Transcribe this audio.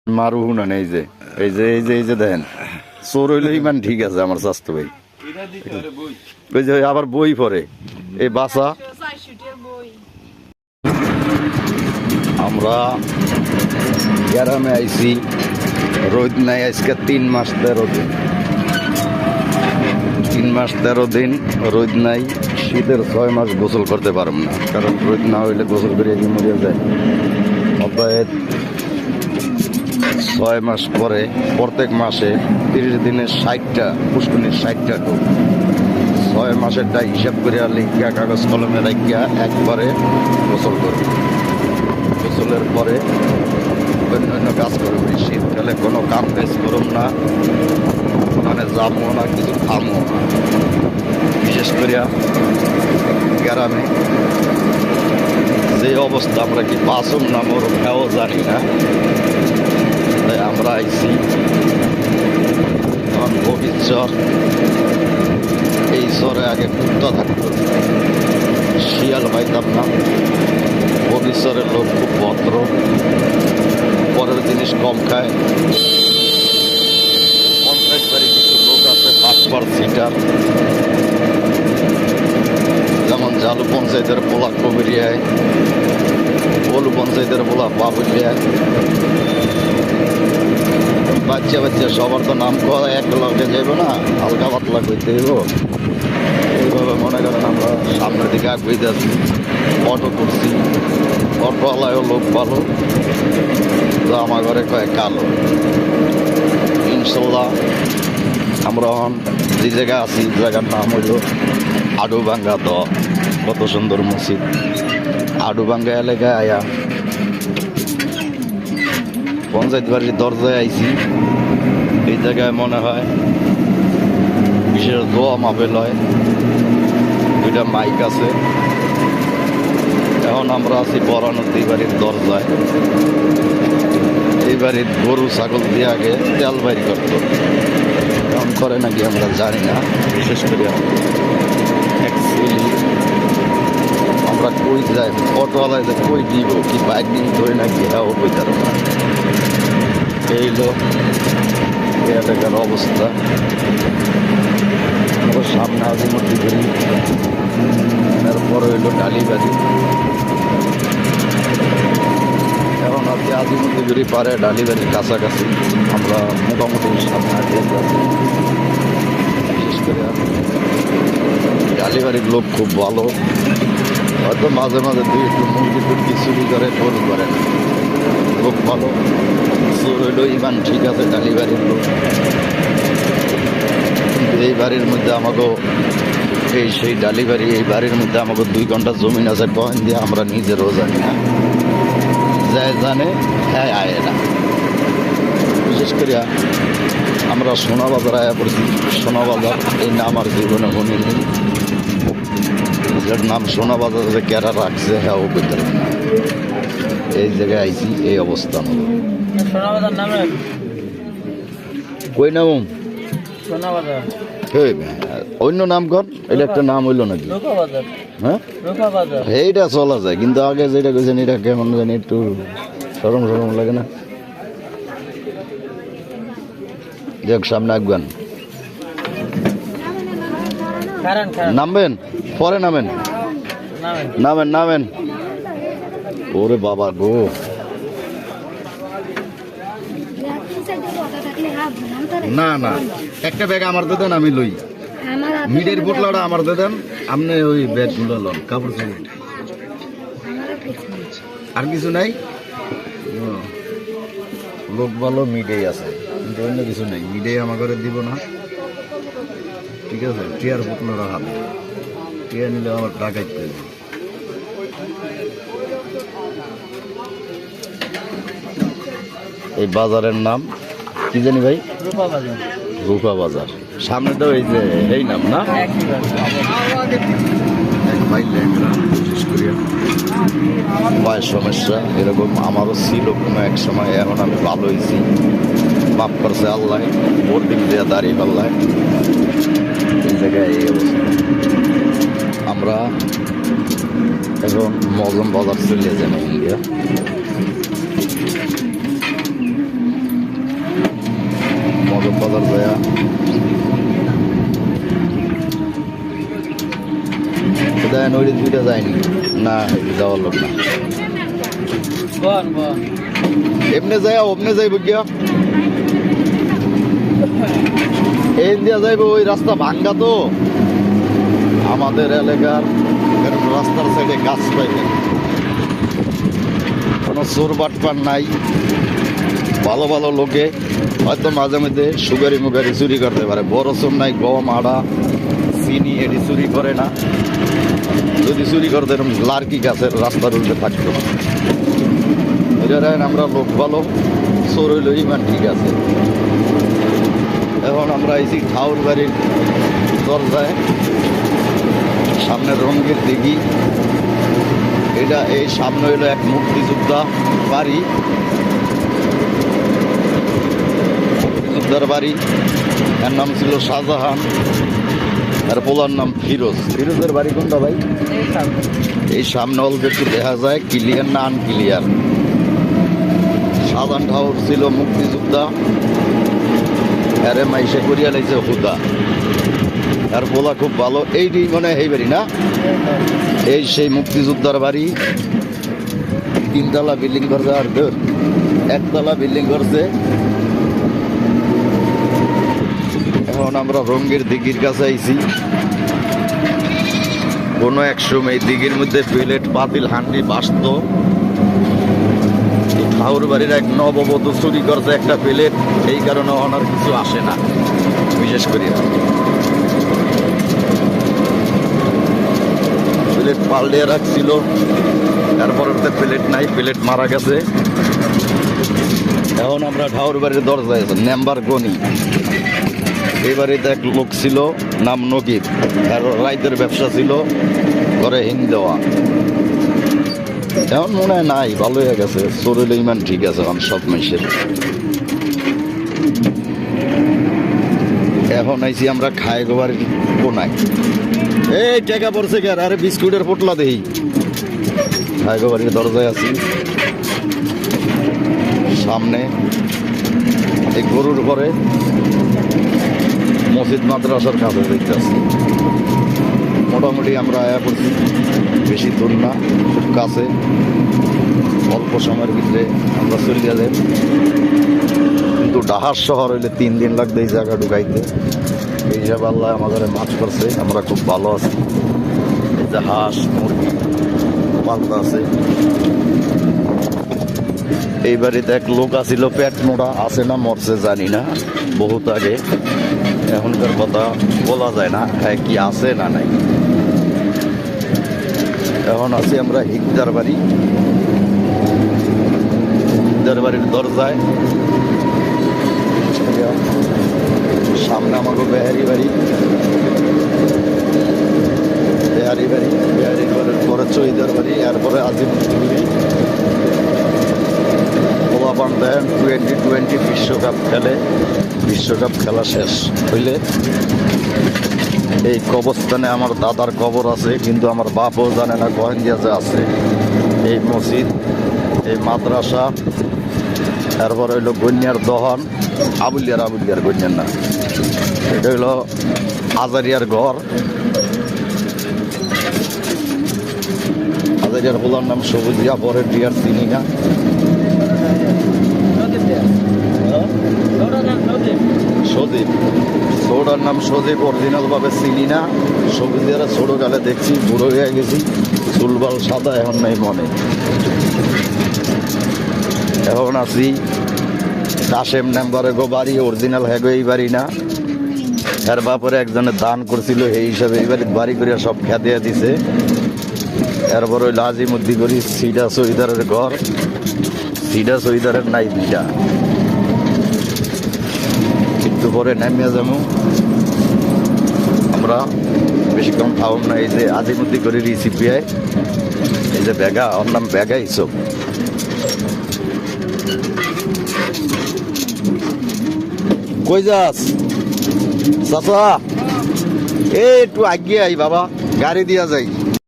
মারু না এই যে দেখেন চোর হইলে ইমান ঠিক আছে আমার স্বাস্থ্য ভাই ওই যে আবার বই পড়ে এই বাসা আমরা গ্রামে আইছি রোদ নাই আজকে 3 মাস 13 দিন 3 মাস 13 দিন রোদ নাই শীতের 6 মাস গোসল করতে পারব না কারণ রোদ না হইলে গোসল করে কি মরিয়া যায় অতএব 6 মাস পরে প্রত্যেক মাসে 30 দিনে 60টা পুষ্করণীর 60টা ঢোক 6 মাসেরটা হিসাব করে লিখিয়া কাগজ কলমে রাখিয়া একবারে গোসল করব গোসলের পরে অন্যান্য কাজ করব শীতকালে কোনো কাম কাজ করব না মানে যাবো না কিছু খামো না বিশেষ করিয়া গ্রামে যে অবস্থা আমরা কি বাসুম না মরুম তাও জানি না তাই আমরা আইছি ভবিষ্যৎ এই চরে আগে কুত্তা থাকতো শিয়াল পাইতাম না ভবিষ্যতের লোক খুব ভদ্র পরের জিনিস কম খায় পঞ্চায়েত বাড়ি কিছু লোক আছে পাঁচবার সিটার যেমন জালু পঞ্চায়েতের পোলা কবিরিয়ায় বলু পঞ্চায়েতের পোলা বাবুলিয়ায় বাচ্চা বাচ্চা সবার তো নাম করা এক লগে যাইব না হালকা পাতলা কইতে হইব এইভাবে মনে করেন আমরা সামনের দিকে আগুই যাচ্ছি অটো করছি অটোওয়ালায়ও লোক ভালো তো আমার ঘরে কয়েক কালো ইনশাল্লাহ আমরা এখন যে জায়গায় আছি জায়গার নাম হইল আডুভাঙ্গা দ কত সুন্দর মসজিদ আডুভাঙ্গা এলাকায় আয়া পঞ্চায়েত বাড়ির দরজায় আইছি এই জায়গায় মনে হয় বিশেষ দোয়া মাহফিল হয় 2টা মাইক আছে এখন আমরা আছি বরানদী বাড়ির দরজায় এই বাড়ির গরু ছাগল দিয়ে আগে তেল বাইর করত এখন করে নাকি আমরা জানি না বিশেষ করে আমরা কই যাই অটোওয়ালায় যে কই দিব কি বাইক নিয়ে ধরে নাকি এটাও কইতে পারবো না এই লোক এলাকার অবস্থা আমরা সামনে আজিমতি করি এরপরে হইল ডালিবাড়ি এখন আপনি আজিমতি করি পারে ডালিবাড়ির কাছাকাছি আমরা মোটামুটি সামনে আগে যাচ্ছি বিশেষ করে ডালিবাড়ির লোক খুব ভালো হয়তো মাঝে মাঝে দুই একটু মুরগি টুরগি চুরি করে টোল করে না লোক ভালো চোর হইল ইমান ঠিক আছে ডালিবাড়ির লোক কিন্তু এই বাড়ির মধ্যে আমাকেও সেই ডালিবাড়ি এই বাড়ির মধ্যে আমাকে 2 ঘন্টা জমিন আছে পয়েন্ট দিয়ে আমরা নিজেরও জানি না যাই জানে হ্যাঁ আয় না বিশেষ করে আমরা সোনাবাজার আয়া পড়ছি সোনাবাজার এই নাম আর জীবনে শুনিনি যার নাম সোনাবাজার যে কেরা রাখছে হ্যাঁ ও করতে পারে না এই জায়গায় আইছি এই অবস্থান সোনাবাজার নামে কই নাম সোনাবাজার অন্য নাম কর এটা একটা নাম হইল নাকি হ্যাঁ এইটা চলা যায় কিন্তু আগে যেটা কইছেন এটা কেমন জানি একটু সরম সরম লাগে না যাক সামনে আগুন নামবেন পরে নামেন নামেন নামেন ওরে বাবা গো না না একটা ব্যাগ আমার দেন আমি লই মিডের বোতলাটা আমার দেন আপনি ওই ব্যাগগুলো লন কাপড় চাপড় আর কিছু নাই লোক ভালো মিডেই আছে কিন্তু অন্য কিছু নাই মিডেই আমার ঘরে দিব না ঠিক আছে টিয়ার বোতলাটা হাতে টিয়া নিলে আমার টাকাই পেয়ে এই বাজারের নাম কি জানি ভাই রূপা বাজার সামনে তো এই যে এই নাম না পায়ের সমস্যা এরকম আমারও ছিল কোনো এক সময় এখন আমি ভালো হয়েছি মাফ করছে আল্লাহ বোর্ডিং দেওয়া দাঁড়িয়ে পাল্লায় এই জায়গায় এই অবস্থা আমরা এখন মজম বাজার চলে যাই ইন্ডিয়া ভাইয়া দেন ওই দুইটা যায়নি না যাওয়ার লোক না বল বল এমনি যায় অমনে যাইব গিয়া এই দিয়া যাইব ওই রাস্তা ভাঙ্গা তো আমাদের এলাকার এরকম রাস্তার সাইডে গাছ পাইবে কোনো চোর বাটপার নাই ভালো ভালো লোকে হয়তো মাঝে মধ্যে সুগারি মুগারি চুরি করতে পারে বড় চোর নাই গম আড়া চিনি এটি চুরি করে না যদি চুরি করতে এরকম লার্কি গাছের রাস্তার উল্টে থাকতো আমরা লোক ভালো চোর হইল ইমান ঠিক আছে এখন আমরা আইছি ঠাউর বাড়ির দরজায় সামনে রঙ্গের দিঘি এটা এই সামনে হইলো এক মুক্তিযোদ্ধা বাড়ি মুক্তিযোদ্ধার বাড়ি এর নাম ছিল শাহজাহান আর পোলার নাম ফিরোজের বাড়ি কোনটা ভাই এই সামনে অল্প একটু দেখা যায় ক্লিয়ার না আনক্লিয়ার শাহজাহান ঠাউর ছিল মুক্তিযোদ্ধা আরে মাইসে করিয়া লাইছে হুদা আর পোলা খুব ভালো এইটি মনে হয় এই বাড়ি না এই সেই মুক্তিযোদ্ধার বাড়ি তিনতলা বিল্ডিং করছে আর একতলা বিল্ডিং করছে এখন আমরা রঙ্গের দিঘির কাছে আইছি কোনো এক সময় দিঘির মধ্যে প্লেট পাতিল হান্ডি বাসত ঠাউর বাড়ির এক নববধূ চুরি করছে একটা প্লেট এই কারণে ওনার কিছু আসে না বিশেষ করে প্লেট পাল্টে রাখছিল তারপর প্লেট নাই প্লেট মারা গেছে এখন আমরা ঠাউর বাড়ির দরজায় নাম্বার গনি এই বাড়িতে এক লোক ছিল নাম নকিব আর রাইতের ব্যবসা ছিল ঘরে হিং দেওয়া এখন মনে হয় নাই ভালো হয়ে গেছে শরীরে ইমান ঠিক আছে এখন সব মেসের এখন আইছি আমরা খাই গোবার কোনায় এই টাকা পড়ছে কে আরে বিস্কুটের পোটলা দেই খাই গোবারের দরজায় আছি সামনে এই গরুর ঘরে মসজিদ মাদ্রাসার কাছে দেখতে আসছি মোটামুটি আমরা আয়া করছি বেশি দূর না খুব কাছে অল্প সময়ের ভিতরে আমরা চলে যাই কিন্তু ডাহার শহর হইলে 3 দিন লাগবে এই জায়গা ঢুকাইতে এই হিসাবে আল্লাহ আমাদের মাছ করছে আমরা খুব ভালো আছি এই যে হাঁস মুরগি পালতা আছে এই বাড়িতে এক লোক আছিল পেট মোড়া আছে না মরছে জানি না বহুত আগে এখনকার কথা বলা যায় না হ্যাঁ কি আছে না নাই এখন আছি আমরা হিকদার বাড়ির দরজায় সামনে আমাকে বেহারি বাড়ির পরে চৈদার বাড়ি এরপরে আজিমুদ্দিন পোলাপান দেন 2020 বিশ্বকাপ খেলা শেষ হইলে এই কবরস্থানে আমার দাদার কবর আছে কিন্তু আমার বাপও জানে না গোয়েন্দিয়াতে আছে এই মসজিদ এই মাদ্রাসা তারপর হইলো গন্যার দহন আবুলিয়ার গন্যার না এটা হইলো আজারিয়ার ঘর আজারিয়ার পোলার নাম সবুজিয়া পরের বিয়ার চিনি না সদীপ ছোটার নাম সদীপ অরিজিনাল ভাবে চিনি না সবুজিয়ারা ছোট গালে দেখছি বুড়ো হয়ে গেছি চুলবাল সাদা এখন নাই মনে এখন আছি কাশেম নাম্বারে গো বাড়ি অরিজিনাল হ্যাগো এই বাড়ি না এর বাপরে একজনে দান করছিল এই হিসাবে এই বাড়ি করিয়া সব খেতে দিছে এরপর ওই আজিমুদ্দি করি সিডা সহিদারের ঘর সিডা সহিদারের নাই দুইটা একটু পরে নামিয়া যাবো আমরা বেশিক্ষণ খাওয়াম না এই যে আজিমুদ্দি করি রিসিপিআই এই যে ব্যাগা ওর নাম ব্যাগা এইসব কই যাস চাচা এই একটু আগিয়ে আই বাবা গাড়ি দিয়া যাই